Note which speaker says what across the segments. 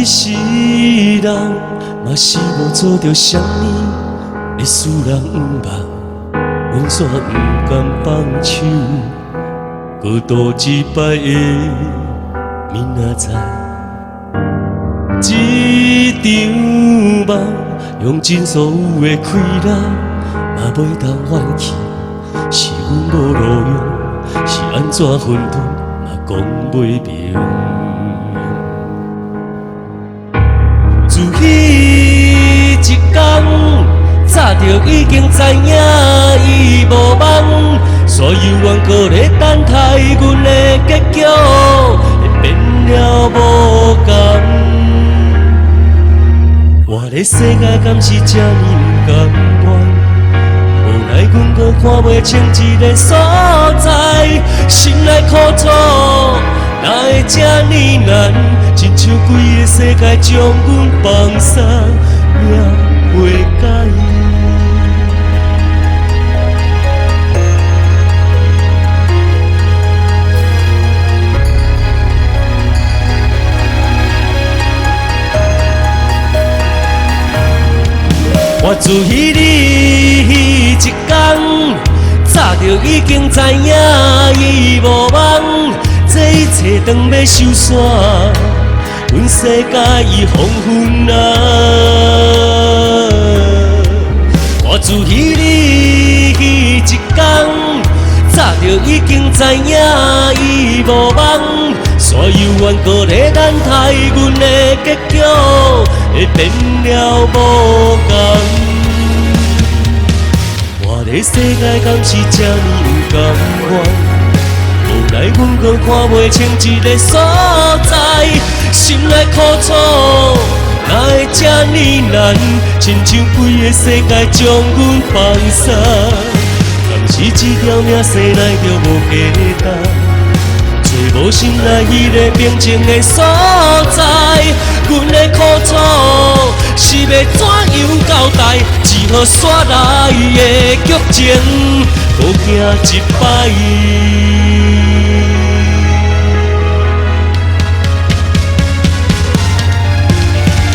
Speaker 1: 一世人，嘛是无做着啥物会使人毋捌，阮煞毋甘放手，搁度一摆的明仔载。一场梦，用尽所有的快乐，嘛袂当放弃。是阮无路用，是安怎混沌，嘛讲袂明。自彼一天，早就已经知影伊无梦，所有冤搁咧等待阮的结局，会变了无同。活的世界敢是这呢不甘愿？无奈阮搁看袂清一个所在，心内苦楚哪会这呢难？亲像规个世界将阮放下，命袂甲伊。我自彼日一天，早就已经知影伊无梦，这一切当要收煞，阮世界已黄昏啊！我自彼日一天，早就已经知影伊无梦，所有冤搁咧等待阮的结局，会变了无同。活的世界敢是这呢不甘愿？无奈阮搁看袂清一个所在，心内苦楚哪会这呢难？亲像规个世界将阮放下，敢是一条命生来就无价值？找无心内迄个平静的所在，阮的苦楚是要怎样交代？只好煞来的剧情，搁行一摆。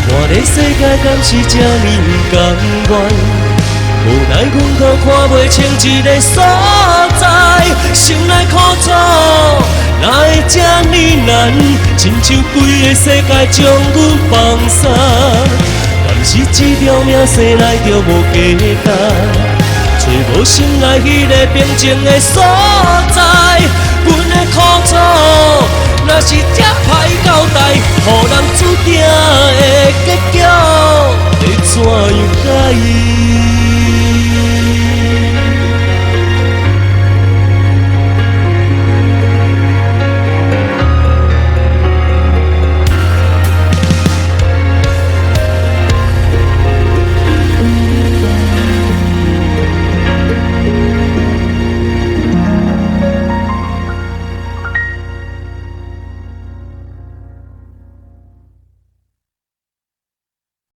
Speaker 1: 看的世界敢是这呢不甘愿？无奈阮搁看袂清一个所在，心内苦楚哪会这呢难？亲像规个世界将阮放下，敢是一条命生来就无价值？找无心内迄个平静的所在，阮的苦楚若是这歹交代，予人注定的结局，会怎样解？